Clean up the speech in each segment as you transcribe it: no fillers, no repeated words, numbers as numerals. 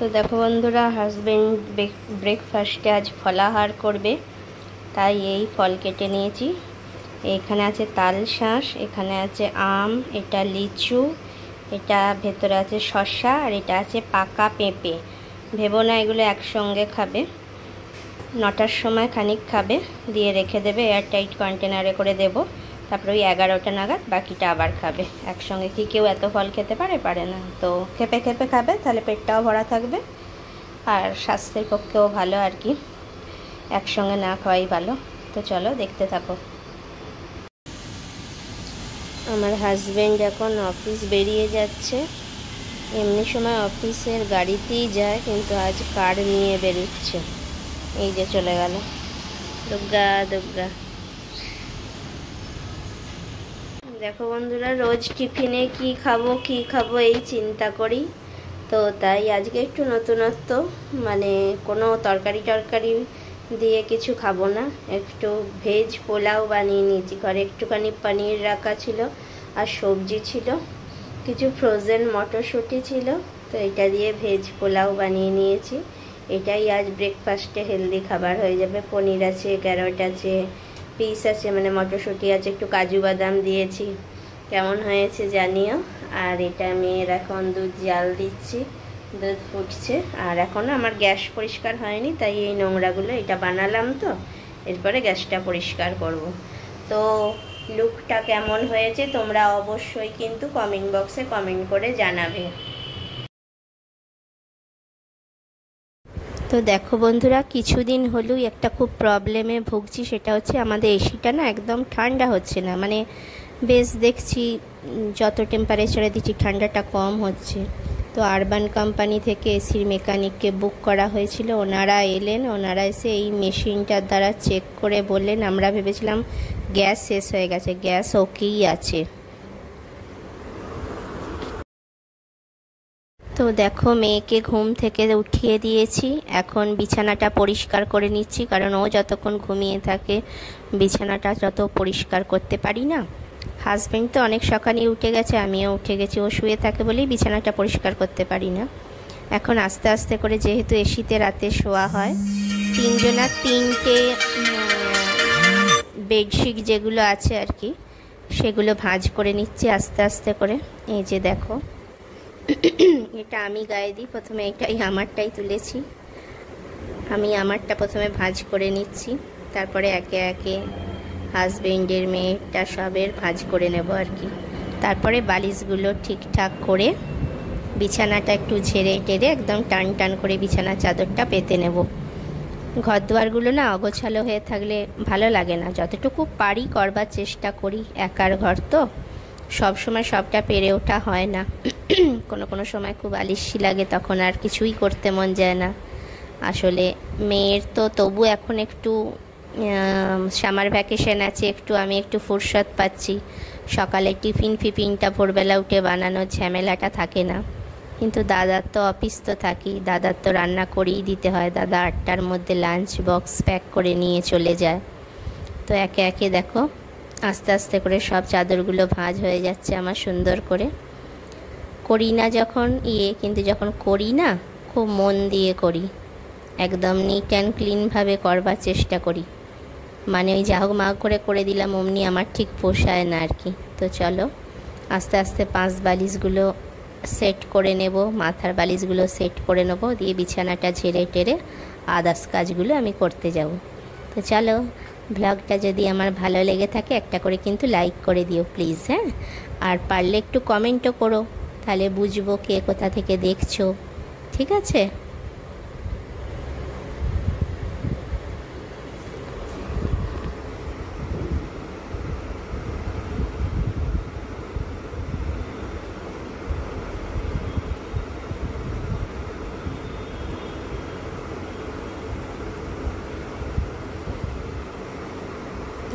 তো দেখো বন্ধুরা, হাজবেন্ড ব্রেকফাস্টে আজ ফলাহার করবে, তাই এই ফল কেটে নিয়েছি। এখানে আছে তালশাঁস, এখানে আছে আম, এটা লিচু, এটা ভেতরে আছে শসা, আর এটা আছে পাকা পেঁপে। ভেবো না এগুলো একসঙ্গে খাবে, 9টার সময় খানিক খাবে, দিয়ে রেখে দেবে, এয়ারটাইট কন্টেনারে করে দেবো। তারপরে ওই 11টা নাগাদ বাকিটা আবার খাবে। একসঙ্গে কি কেউ এত ফল খেতে পারে না। তো খেপে খেপে খাবে, তাহলে পেটটাও ভরা থাকবে আর স্বাস্থ্যের পক্ষেও ভালো আর কি। একসঙ্গে না খাওয়াই ভালো। তো চলো দেখতে থাকো। আমার হাজবেন্ড এখন অফিস বেরিয়ে যাচ্ছে। এমনি সময় অফিসের গাড়িতেই যায়, কিন্তু আজ কার নিয়ে বেরোচ্ছে। এই যে চলে গেল, দুর্গা দুর্গা। দেখো বন্ধুরা, রোজ টিফিনে কি খাবো এই চিন্তা করি। তো তাই আজকে একটু নতুনত্ব, মানে কোনো তরকারি দিয়ে কিছু খাবো না, একটু ভেজ পোলাও বানিয়ে নিয়েছি। ঘরে একটুখানি পনির রাখা ছিল আর সবজি ছিল, কিছু ফ্রোজেন মটরশুঁটি ছিল। তো এটা দিয়ে ভেজ পোলাও বানিয়ে নিয়েছি। এটাই আজ ব্রেকফাস্টে হেলদি খাবার হয়ে যাবে। পনির আছে, ক্যারট আছে, পিস আছে, মানে মটরশুঁটি আছে, একটু কাজু বাদাম দিয়েছি। কেমন হয়েছে জানিও। আর এটা আমি এখন দুধ জাল দিচ্ছি, দুধ ফুটছে। আর এখনও আমার গ্যাস পরিষ্কার হয়নি, তাই এই নোংরাগুলো, এটা বানালাম তো, এরপরে গ্যাসটা পরিষ্কার করব। তো লুকটা কেমন হয়েছে তোমরা অবশ্যই কিন্তু কমেন্ট বক্সে কমেন্ট করে জানাবে। তো দেখো বন্ধুরা, কিছুদিন হলেও একটা খুব প্রবলেমে ভুগছি, সেটা হচ্ছে আমাদের এসিটা না একদম ঠান্ডা হচ্ছে না। মানে বেশ দেখছি যত টেম্পারেচারে দিচ্ছি ঠান্ডাটা কম হচ্ছে। তো আরবান কোম্পানি থেকে এসির মেকানিককে বুক করা হয়েছিল, ওনারা এলেন। ওনারা এসে এই মেশিনটার দ্বারা চেক করে বললেন, আমরা ভেবেছিলাম গ্যাস শেষ হয়ে গেছে, গ্যাস ওকেই আছে। তো দেখো, মেয়েকে ঘুম থেকে উঠিয়ে দিয়েছি, এখন বিছানাটা পরিষ্কার করে নিচ্ছি, কারণ ও যতক্ষণ ঘুমিয়ে থাকে বিছানাটা যত পরিষ্কার করতে পারি না। হাজবেন্ড তো অনেক সকালে উঠে গেছে, আমিও উঠে গেছি, ও শুয়ে থাকে বলেই বিছানাটা পরিষ্কার করতে পারি না। এখন আস্তে আস্তে করে, যেহেতু এসিতে রাতে শোয়া হয়, তিনজনার তিনটে বেডশিট যেগুলো আছে আর কি, সেগুলো ভাঁজ করে নিচ্ছি আস্তে আস্তে করে। এই যে দেখো, এটা আমি গায়ে দিই প্রথমে, এটাই আমারটাই তুলেছি। আমি আমারটা প্রথমে ভাঁজ করে নিচ্ছি, তারপরে একে একে হাজবেন্ডের, মেয়েটা সবের ভাঁজ করে নেব আর কি। তারপরে বালিশগুলো ঠিকঠাক করে বিছানাটা একটু ঝেড়ে টেরে একদম টান টান করে বিছানার চাদরটা পেতে নেব। ঘর দুয়ারগুলো না অগোছালো হয়ে থাকলে ভালো লাগে না। যতটুকু পারি করবার চেষ্টা করি, একার ঘর তো সব সময় সবটা পেরে ওঠা হয় না। কোনো সময় খুব আলিস্যি লাগে, তখন আর কিছুই করতে মন যায় না। আসলে মেয়ের তো তবু এখন একটু সামার ভ্যাকেশন আছে, আমি একটু ফুরসত পাচ্ছি। সকালে টিফিনটা ভোরবেলা উঠে বানানোর ঝামেলাটা থাকে না। কিন্তু দাদার তো অফিস তো থাকি, দাদার তো রান্না করেই দিতে হয়। দাদা 8টার মধ্যে লাঞ্চ বক্স প্যাক করে নিয়ে চলে যায়। তো একে একে দেখো আস্তে আস্তে করে সব চাদরগুলো ভাঁজ হয়ে যাচ্ছে আমার সুন্দর করে। করি না যখন কিন্তু যখন করি না, খুব মন দিয়ে করি, একদম নিট অ্যান্ড ক্লিনভাবে করবার চেষ্টা করি। মানে ওই যা হোক মা করে দিলাম অমনি আমার ঠিক পোষায় না আর কি। তো চলো আস্তে আস্তে পাঁচ বালিশগুলো সেট করে নেব, মাথার বালিশগুলো সেট করে নেব, দিয়ে বিছানাটা ঝেড়ে টেরে আদার্স কাজগুলো আমি করতে যাব। তো চলো, ব্লগটা যদি আমার ভালো লেগে থাকে একটা করে কিন্তু লাইক করে দিও প্লিজ, হ্যাঁ। আর পারলে একটু কমেন্টও করো, তাহলে বুঝবো কে কোথা থেকে দেখছো, ঠিক আছে?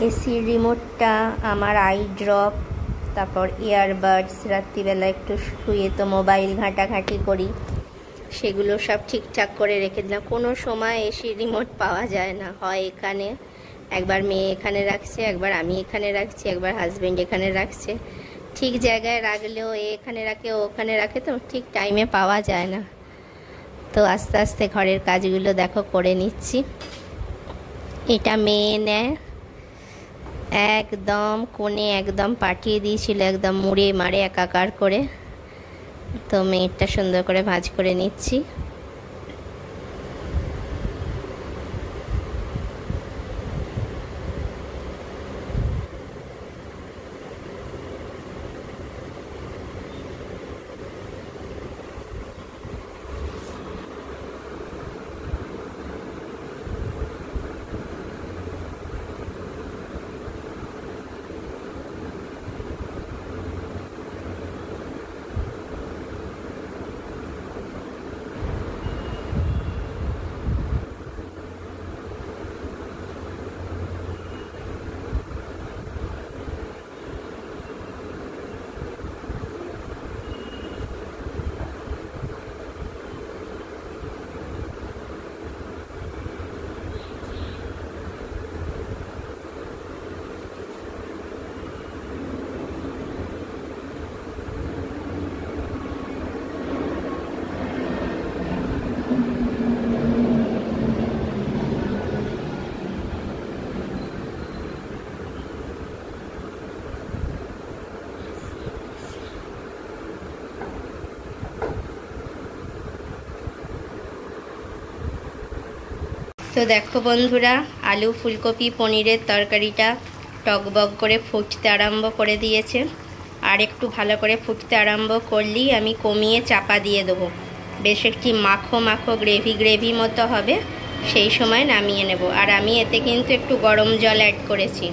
এসির রিমোটটা, আমার আই ড্রপ, তারপর ইয়ারবাডস, রাত্রিবেলা একটু শুয়ে তো মোবাইল ঘাঁটাঘাঁটি করি, সেগুলো সব ঠিকঠাক করে রেখে দিলাম। কোনো সময় এসির রিমোট পাওয়া যায় না, হয় এখানে, একবার মেয়ে এখানে রাখছে, একবার আমি এখানে রাখছি, একবার হাজব্যান্ড এখানে রাখছে। ঠিক জায়গায় রাখলেও এখানে রাখে, ও ওখানে রাখে, তো ঠিক টাইমে পাওয়া যায় না। তো আস্তে আস্তে ঘরের কাজগুলো দেখো করে নিচ্ছি। এটা মেয়ে নেয় একদম কোণে একদম পাঠিয়ে দিয়েছিল, একদম মুড়ে মারে একাকার করে। তো মেয়েরটা সুন্দর করে ভাঁজ করে নিচ্ছি। তো দেখো বন্ধুরা, আলু ফুলকপি পনিরের তরকারিটা টকবক করে ফুটতে আরম্ভ করে দিয়েছে। আর একটু ভালো করে ফুটতে আরম্ভ করলেই আমি কমিয়ে চাপা দিয়ে দেবো। বেশ একটি মাখো মাখো গ্রেভি মতো হবে, সেই সময় নামিয়ে নেব। আর আমি এতে কিন্তু একটু গরম জল অ্যাড করেছি।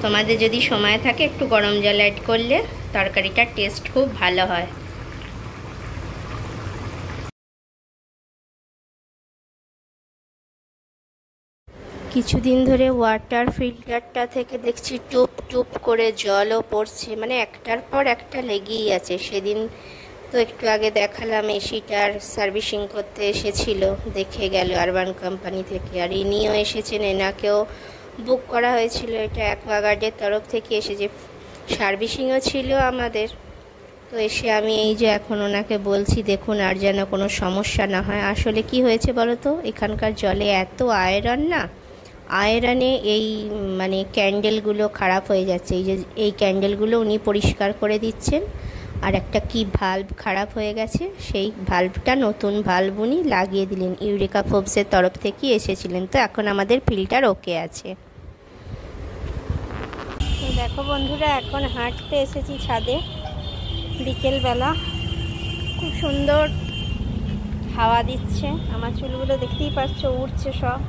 তোমাদের যদি সময় থাকে একটু গরম জল অ্যাড করলে তরকারিটার টেস্ট খুব ভালো হয়। কিছুদিন ধরে ওয়াটার ফিল্টারটা থেকে দেখছি টুপ টুপ করে জলও পড়ছে, মানে একটার পর একটা লেগেই আছে। সেদিন তো একটু আগে দেখালাম এসিটার সার্ভিসিং করতে এসেছিল, দেখে গেল আরবান কোম্পানি থেকে। আর ইনিও এসেছেন, এনাকেও বুক করা হয়েছিল, এটা অ্যাকোয়াগার্ডের তরফ থেকে এসেছে। সার্ভিসিংও ছিল আমাদের। তো এসে আমি এই যে এখন ওনাকে বলছি দেখুন আর যেন কোনো সমস্যা না হয়। আসলে কি হয়েছে বলো তো, এখানকার জলে এত আয়রন না, আয়রনে এই মানে ক্যান্ডেলগুলো খারাপ হয়ে যাচ্ছে। এই যে এই ক্যান্ডেলগুলো উনি পরিষ্কার করে দিচ্ছেন। আর একটা কি ভাল্ব খারাপ হয়ে গেছে, সেই ভাল্বটা নতুন ভাল্ব উনি লাগিয়ে দিলেন, ইউরেকা ফোবসের তরফ থেকে এসেছিলেন। তো এখন আমাদের ফিল্টার ওকে আছে। তো দেখো বন্ধুরা, এখন হাঁটতে এসেছি ছাদে বিকেলবেলা। খুব সুন্দর হাওয়া দিচ্ছে। আমার চুলগুলো দেখতেই পাচ্ছ উড়ছে সব,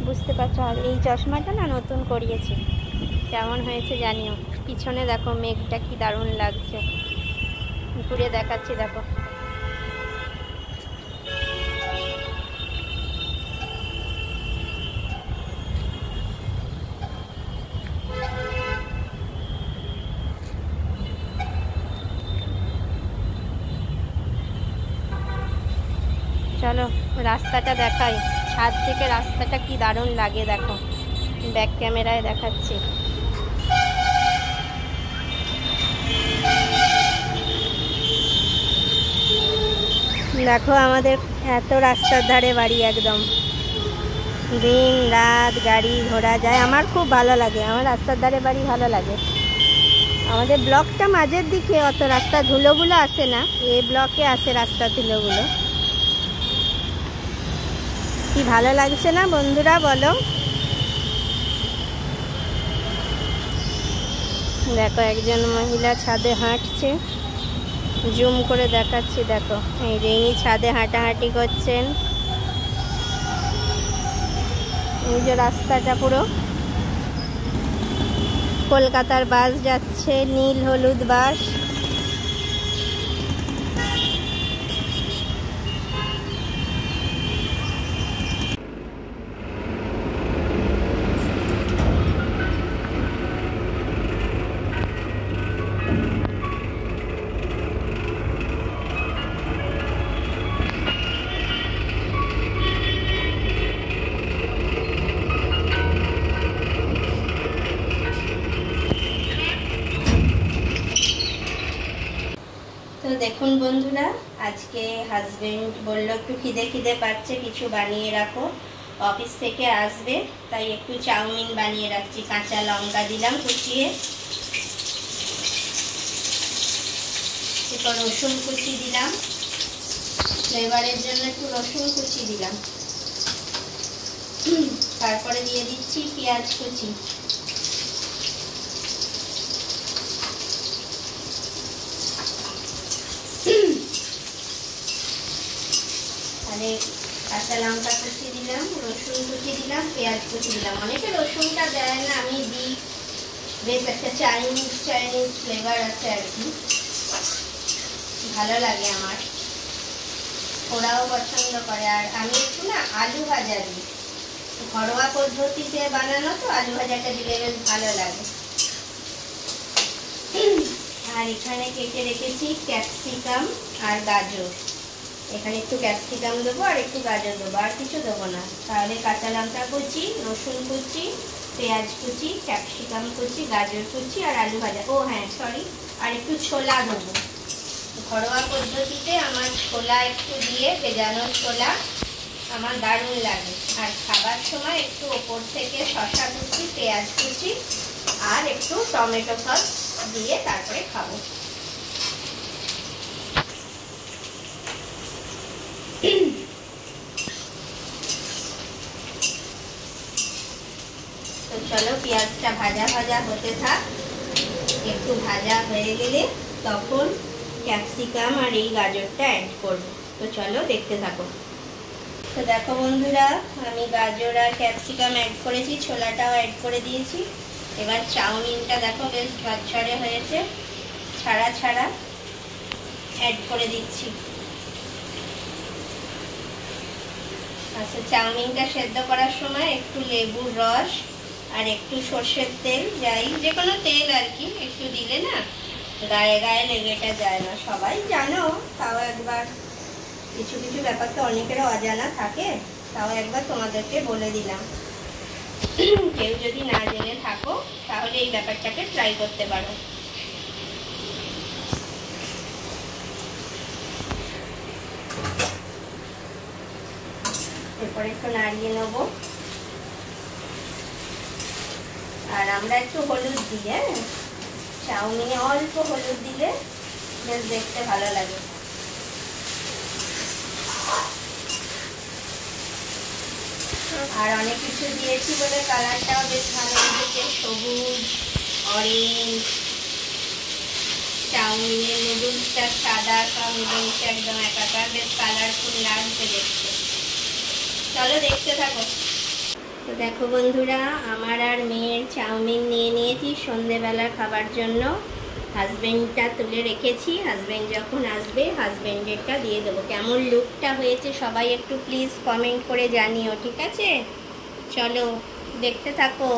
বুঝতে পারছো। আর এই চশমাটা না নতুন করিয়েছি, কেমন হয়েছে জানিও। পিছনে দেখো মেঘটা কি দারুণ লাগছে, ঘুরে দেখাচ্ছি দেখো। চলো রাস্তাটা দেখাই, ছাদ থেকে রাস্তাটা কি দারুণ লাগে দেখো, ব্যাক ক্যামেরায় দেখাচ্ছি। দেখো আমাদের এত রাস্তার ধারে বাড়ি, একদম দিন রাত গাড়ি ঘোড়া যায়। আমার খুব ভালো লাগে, আমার রাস্তার ধারে বাড়ি ভালো লাগে। আমাদের ব্লকটা মাঝের দিকে, অত রাস্তা ধুলোগুলো আসে না, এই ব্লকে আসে রাস্তার ধুলোগুলো। কি ভালো লাগছে না বন্ধুরা বলো। দেখো একজন মহিলা ছাদে হাঁটছে, জুম করে দেখাচ্ছি দেখো। এই যে ইনি ছাদে হাঁটাহাঁটি করছেন। এই যে রাস্তাটা পুরো কলকাতার বাস যাচ্ছে, নীল হলুদ বাস। তো দেখুন বন্ধুরা, আজকে হাজবেন্ড বলল একটু খিদে খিদে পাচ্ছে, কিছু বানিয়ে রাখো, অফিস থেকে আসবে, তাই একটু চাউমিন বানিয়ে রাখছি। কাঁচা লঙ্কা দিলাম কুচিয়ে, এরপর রসুন কুচি দিলাম, ফ্লেভারের জন্য একটু রসুন কুচি দিলাম, তারপরে দিয়ে দিচ্ছি পেঁয়াজ কুচি। তাহলে কাঁচা লঙ্কা কুচি দিলাম, রসুন কুচি দিলাম, পেঁয়াজ কুচি দিলাম। অনেকে রসুনটা দেয় না, আমি দিই, বেশ একটা চাইনিজ ফ্লেভার আছে আর কি, ভালো লাগে আমার, ওরাও পছন্দ করে। আর আমি একটু না আলু ভাজা দিই, ঘরোয়া পদ্ধতিতে বানানো তো, আলু ভাজাটা দিলে বেশ ভালো লাগে। আর এখানে কেটে রেখেছি ক্যাপসিকাম আর গাজর, এখানে একটু ক্যাপসিকাম দেবো আর একটু গাজর দেবো, আর কিছু দেবো না। তাহলে কাঁচা লঙ্কা কুচি, রসুন কুচি, পেঁয়াজ কুচি, ক্যাপসিকাম কুচি, গাজর কুচি আর আলু ভাজা। ও হ্যাঁ সরি, আর একটু ছোলা দেবো। ঘরোয়া পদ্ধতিতে আমার ছোলা একটু দিয়ে, ভেজানো ছোলা আমার দারুণ লাগে। আর খাবার সময় একটু ওপর থেকে শসা কুচি, পেঁয়াজ কুচি আর একটু টমেটো সস দিয়ে তারপরে খাবো। তো চলো পেঁয়াজটা ভাজা ভাজা হতে থাক, একটু ভাজা হয়ে গেলে তখন ক্যাপসিকাম আর এই গাজরটা অ্যাড করবো। তো চলো দেখতে থাকো। তো দেখো বন্ধুরা, আমি গাজর আর ক্যাপসিকাম অ্যাড করেছি, ছোলাটাও অ্যাড করে দিয়েছি। এবার চাউমিনটা দেখো বেশ ঝরঝরে হয়েছে, ছাড়া ছাড়া অ্যাড করে দিচ্ছি। আচ্ছা, চাউমিনটা সেদ্ধ করার সময় একটু লেবুর রস আর একটু সর্ষের তেল, যে কোনো তেল আর কি, একটু দিলে না গায়ে গায়ে লেগেটা যায় না। সবাই জানো, তাও একবার, কিছু কিছু ব্যাপার তো অনেকেরও অজানা থাকে, তাও একবার তোমাদেরকে বলে দিলাম। কেউ যদি না জেনে থাকো তাহলে এই ব্যাপারটাকে ট্রাই করতে পারো। এরপরে একটু নাড়িয়ে নেবো, আর আমরা একটু হলুদ দিই, হ্যাঁ চাউমিনে অল্প হলুদ দিলে বেশ দেখতে ভালো লাগে। আর অনেক কিছু দিয়েছি বলে কালারটাও বেশ ভালো এসেছে, সবুজ অরেঞ্জ, চাউমিনের নুডলসটা সাদা, সব নুডলস একদম একাকার, বেশ কালারফুল লাগছে দেখতে। চলো দেখতে থাকো। তো দেখো বন্ধুরা, আমার আর মেয়ের চাউমিন নিয়ে নিয়েছি সন্ধেবেলা খাবার জন্য। হাজবেন্ডটা তুলে রেখেছি, হাজবেন্ড যখন আসবে হাজবেন্ডেরটা দিয়ে দেবো। কেমন লুকটা হয়েছে সবাই একটু প্লিজ কমেন্ট করে জানিও, ঠিক আছে? চলো দেখতে থাকো।